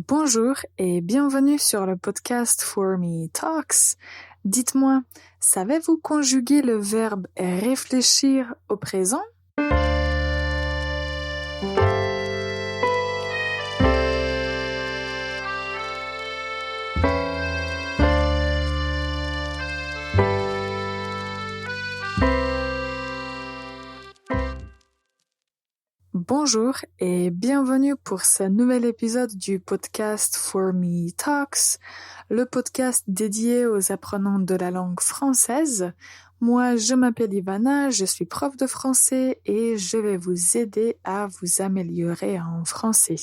Bonjour et bienvenue sur le podcast For Me Talks. Dites-moi, savez-vous conjuguer le verbe réfléchir au présent? Bonjour et bienvenue pour ce nouvel épisode du podcast For Me Talks, le podcast dédié aux apprenants de la langue française. Moi, je m'appelle Ivana, je suis prof de français et je vais vous aider à vous améliorer en français.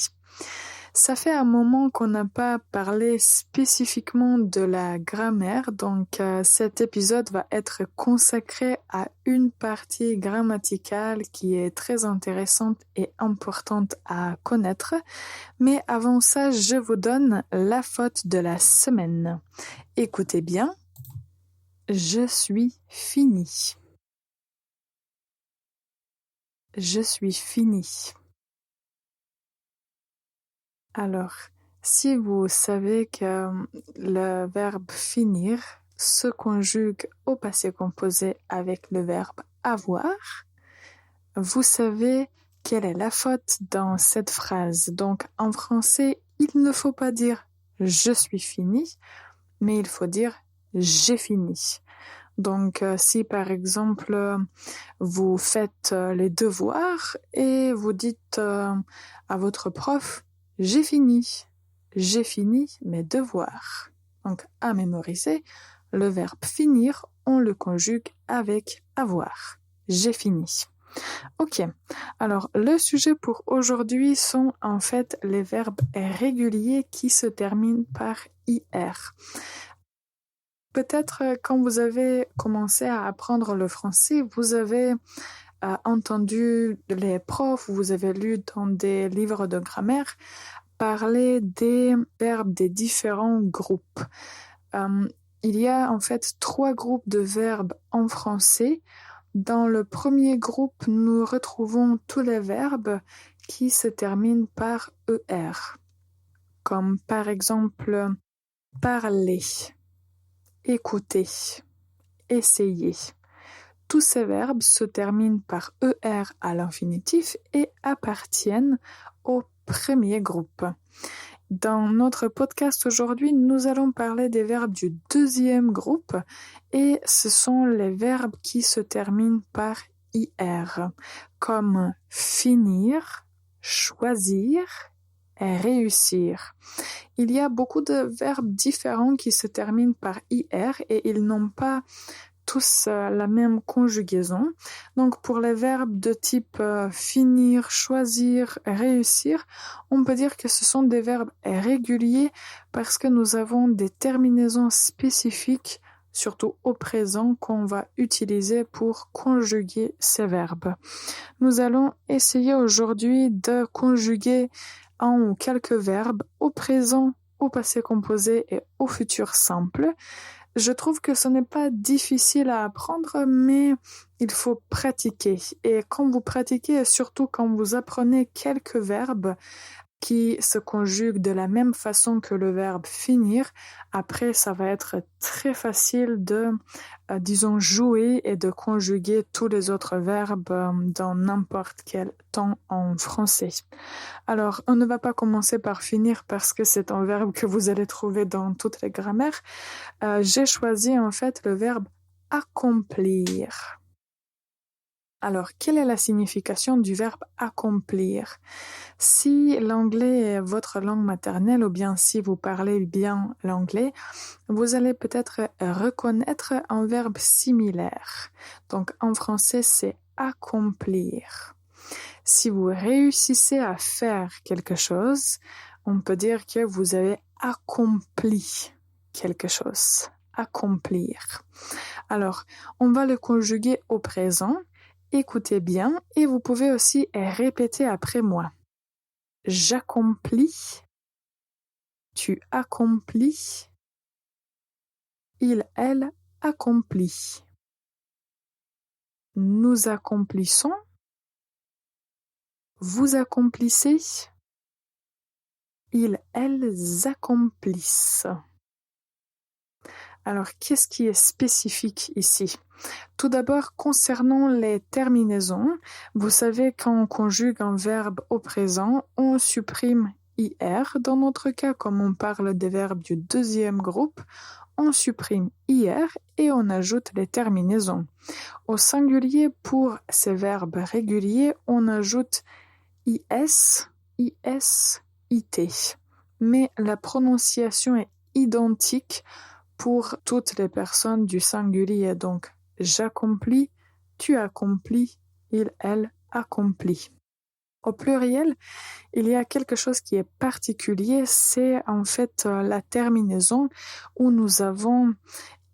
Ça fait un moment qu'on n'a pas parlé spécifiquement de la grammaire, donc cet épisode va être consacré à une partie grammaticale qui est très intéressante et importante à connaître. Mais avant ça, je vous donne la faute de la semaine. Écoutez bien, je suis fini. Je suis fini. Alors, si vous savez que le verbe finir se conjugue au passé composé avec le verbe avoir, vous savez quelle est la faute dans cette phrase. Donc, en français, il ne faut pas dire je suis fini, mais il faut dire j'ai fini. Donc, si par exemple, vous faites les devoirs et vous dites à votre prof « J'ai fini mes devoirs ». Donc, à mémoriser, le verbe finir, on le conjugue avec avoir. J'ai fini. Ok, alors le sujet pour aujourd'hui sont en fait les verbes réguliers qui se terminent par IR. Peut-être quand vous avez commencé à apprendre le français, vous avez entendu les profs, vous avez lu dans des livres de grammaire parler des verbes des différents groupes. Il y a en fait 3 groupes de verbes en français. Dans le premier groupe, nous retrouvons tous les verbes qui se terminent par ER, comme par exemple parler, écouter, essayer. Tous ces verbes se terminent par ER à l'infinitif et appartiennent au premier groupe. Dans notre podcast aujourd'hui, nous allons parler des verbes du deuxième groupe et ce sont les verbes qui se terminent par IR, comme finir, choisir et réussir. Il y a beaucoup de verbes différents qui se terminent par IR et ils n'ont pas tous la même conjugaison. Donc pour les verbes de type finir, choisir, réussir, on peut dire que ce sont des verbes réguliers parce que nous avons des terminaisons spécifiques, surtout au présent, qu'on va utiliser pour conjuguer ces verbes. Nous allons essayer aujourd'hui de conjuguer un ou quelques verbes au présent, au passé composé et au futur simple. Je trouve que ce n'est pas difficile à apprendre, mais il faut pratiquer. Et quand vous pratiquez, et surtout quand vous apprenez quelques verbes qui se conjuguent de la même façon que le verbe finir, après ça va être très facile de, jouer et de conjuguer tous les autres verbes dans n'importe quel temps en français. Alors, on ne va pas commencer par finir parce que c'est un verbe que vous allez trouver dans toutes les grammaires. J'ai choisi en fait le verbe accomplir. Alors, quelle est la signification du verbe accomplir? Si l'anglais est votre langue maternelle ou bien si vous parlez bien l'anglais, vous allez peut-être reconnaître un verbe similaire. Donc, en français, c'est accomplir. Si vous réussissez à faire quelque chose, on peut dire que vous avez accompli quelque chose. Accomplir. Alors, on va le conjuguer au présent. Écoutez bien et vous pouvez aussi répéter après moi. J'accomplis, tu accomplis, il, elle accomplit. Nous accomplissons, vous accomplissez, ils, elles accomplissent. Alors, qu'est-ce qui est spécifique ici? Tout d'abord, concernant les terminaisons, vous savez, quand on conjugue un verbe au présent, on supprime IR. Dans notre cas, comme on parle des verbes du deuxième groupe, on supprime IR et on ajoute les terminaisons. Au singulier, pour ces verbes réguliers, on ajoute IS, IS, IT. Mais la prononciation est identique pour toutes les personnes du singulier. Donc, j'accomplis, tu accomplis, il, elle accomplit. Au pluriel, il y a quelque chose qui est particulier, c'est en fait la terminaison où nous avons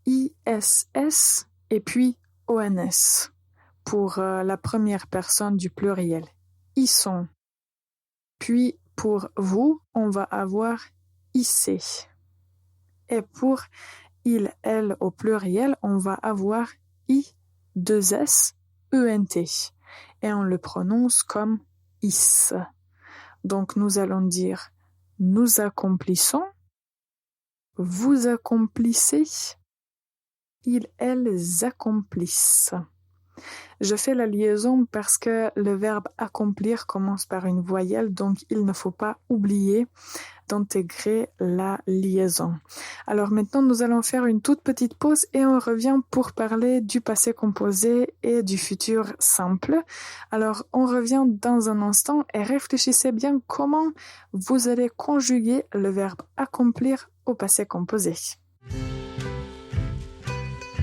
ISS et puis ONS pour la première personne du pluriel. Ils sont. Puis pour vous, on va avoir IC. Et pour il, elle au pluriel, on va avoir I2S, ENT. Et on le prononce comme is. Donc nous allons dire nous accomplissons, vous accomplissez, ils, elles accomplissent. Je fais la liaison parce que le verbe accomplir commence par une voyelle, donc il ne faut pas oublier d'intégrer la liaison. Alors maintenant, nous allons faire une toute petite pause et on revient pour parler du passé composé et du futur simple. Alors, on revient dans un instant et réfléchissez bien comment vous allez conjuguer le verbe accomplir au passé composé.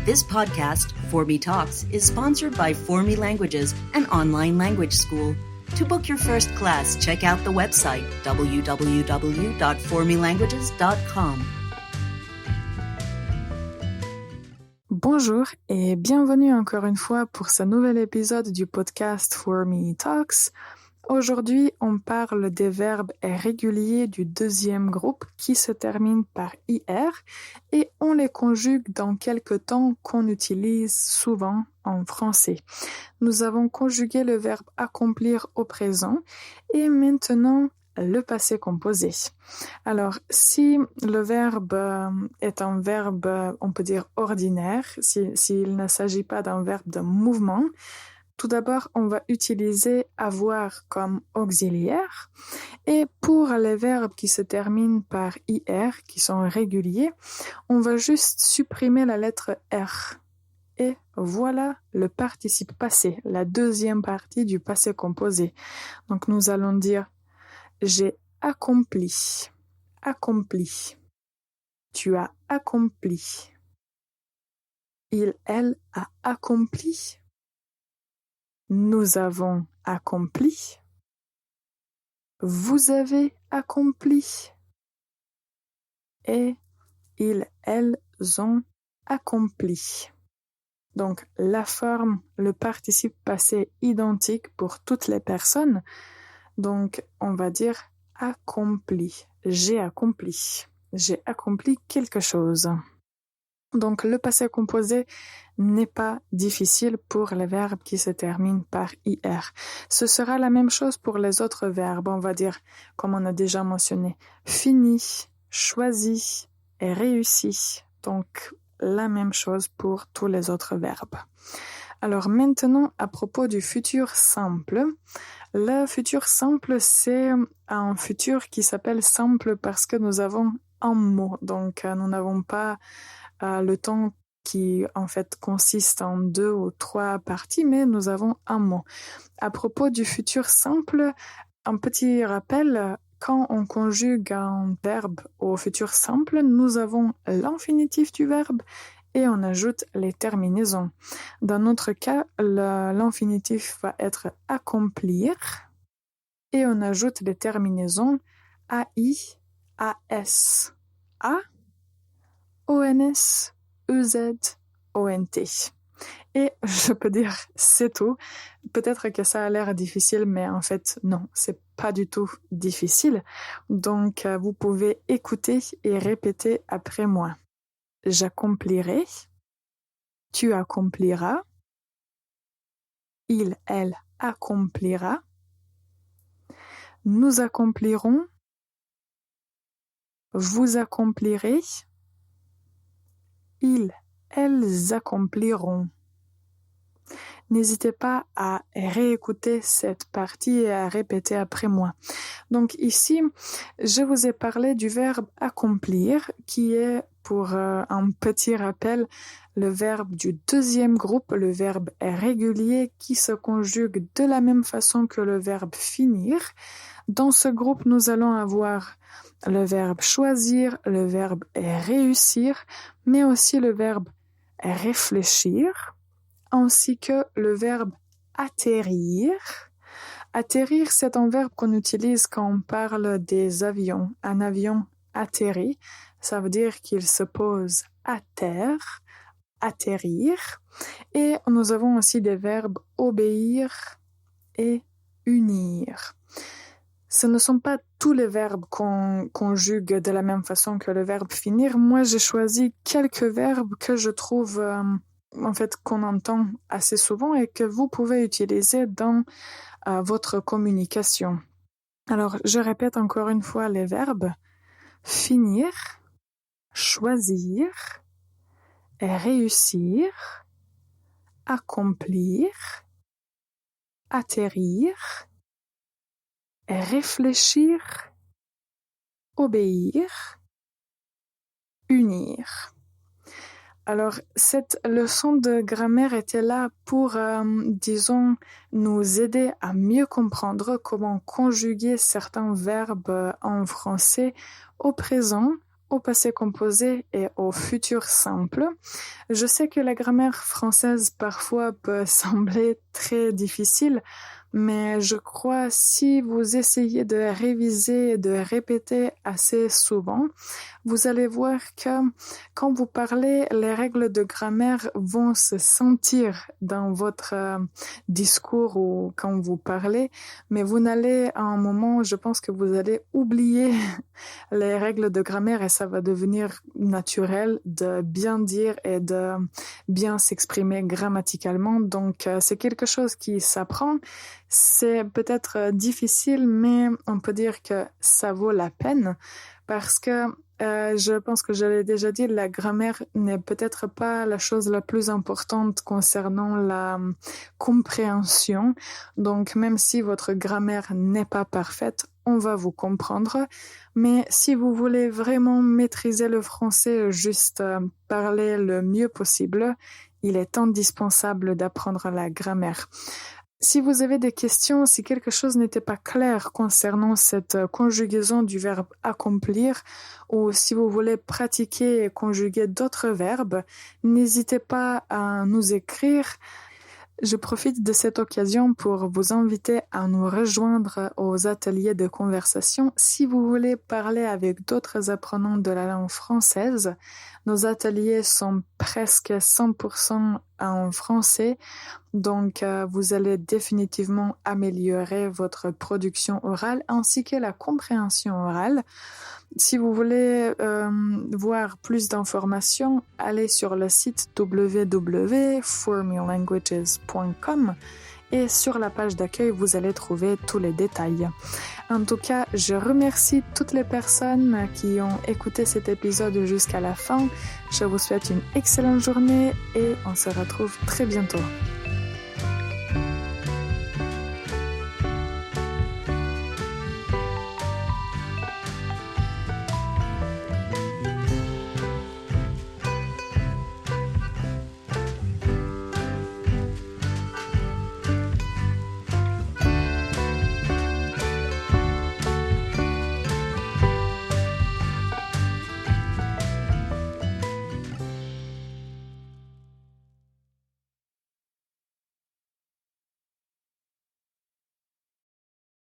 This podcast, For Me Talks, is sponsored by For Me Languages, an online language school. To book your first class, check out the website www.formelanguages.com. Bonjour et bienvenue encore une fois pour ce nouvel épisode du podcast For Me Talks. Aujourd'hui, on parle des verbes réguliers du deuxième groupe qui se terminent par IR et on les conjugue dans quelques temps qu'on utilise souvent en français. Nous avons conjugué le verbe accomplir au présent et maintenant le passé composé. Alors, si le verbe est un verbe, on peut dire ordinaire, s'il ne s'agit pas d'un verbe de mouvement, tout d'abord, on va utiliser avoir comme auxiliaire et pour les verbes qui se terminent par IR, qui sont réguliers, on va juste supprimer la lettre R. Et voilà le participe passé, la deuxième partie du passé composé. Donc nous allons dire j'ai accompli, accompli. Tu as accompli. Il, elle a accompli. Nous avons accompli. Vous avez accompli. Et ils, elles ont accompli. Donc, la forme, le participe passé identique pour toutes les personnes. Donc, on va dire accompli. J'ai accompli. J'ai accompli quelque chose. Donc, le passé composé n'est pas difficile pour les verbes qui se terminent par IR. Ce sera la même chose pour les autres verbes. On va dire, comme on a déjà mentionné, fini, choisi et réussi. Donc, la même chose pour tous les autres verbes. Alors maintenant, à propos du futur simple. Le futur simple, c'est un futur qui s'appelle simple parce que nous avons un mot. Donc, nous n'avons pas le temps qui en fait consiste en 2 ou 3 parties, mais nous avons un mot. À propos du futur simple, un petit rappel, quand on conjugue un verbe au futur simple, nous avons l'infinitif du verbe et on ajoute les terminaisons. Dans notre cas, l'infinitif va être accomplir et on ajoute les terminaisons AI, AS, A, ONS, EZ, ONT. Et je peux dire, c'est tout. Peut-être que ça a l'air difficile, mais en fait, non, c'est pas du tout difficile. Donc, vous pouvez écouter et répéter après moi. J'accomplirai, tu accompliras, il, elle accomplira, nous accomplirons, vous accomplirez, ils, elles accompliront. N'hésitez pas à réécouter cette partie et à répéter après moi. Donc ici, je vous ai parlé du verbe accomplir, qui est, pour un petit rappel, le verbe du deuxième groupe, le verbe régulier, qui se conjugue de la même façon que le verbe finir. Dans ce groupe, nous allons avoir le verbe choisir, le verbe réussir, mais aussi le verbe réfléchir, ainsi que le verbe atterrir. Atterrir, c'est un verbe qu'on utilise quand on parle des avions. Un avion atterrit, ça veut dire qu'il se pose à terre, atterrir. Et nous avons aussi des verbes obéir et unir. Ce ne sont pas tous les verbes qu'on conjugue de la même façon que le verbe finir. Moi, j'ai choisi quelques verbes que je trouve qu'on entend assez souvent et que vous pouvez utiliser dans votre communication. Alors, je répète encore une fois les verbes finir, choisir, réussir, accomplir, atterrir, réfléchir, obéir, unir. Alors, cette leçon de grammaire était là pour, nous aider à mieux comprendre comment conjuguer certains verbes en français au présent, au passé composé et au futur simple. Je sais que la grammaire française parfois peut sembler très difficile, mais je crois si vous essayez de réviser et de répéter assez souvent, vous allez voir que quand vous parlez, les règles de grammaire vont se sentir dans votre discours ou quand vous parlez, mais vous n'allez à un moment, je pense que vous allez oublier les règles de grammaire et ça va devenir naturel de bien dire et de bien s'exprimer grammaticalement. Donc, c'est quelque chose qui s'apprend. C'est peut-être difficile, mais on peut dire que ça vaut la peine parce que je pense que je l'ai déjà dit, la grammaire n'est peut-être pas la chose la plus importante concernant la compréhension. Donc, même si votre grammaire n'est pas parfaite, on va vous comprendre. Mais si vous voulez vraiment maîtriser le français, juste parler le mieux possible, il est indispensable d'apprendre la grammaire. Si vous avez des questions, si quelque chose n'était pas clair concernant cette conjugaison du verbe accomplir, ou si vous voulez pratiquer et conjuguer d'autres verbes, n'hésitez pas à nous écrire. Je profite de cette occasion pour vous inviter à nous rejoindre aux ateliers de conversation. Si vous voulez parler avec d'autres apprenants de la langue française, nos ateliers sont presque 100% en français, donc vous allez définitivement améliorer votre production orale ainsi que la compréhension orale. Si vous voulez voir plus d'informations, allez sur le site www.formelanguages.com et sur la page d'accueil, vous allez trouver tous les détails. En tout cas, je remercie toutes les personnes qui ont écouté cet épisode jusqu'à la fin. Je vous souhaite une excellente journée et on se retrouve très bientôt.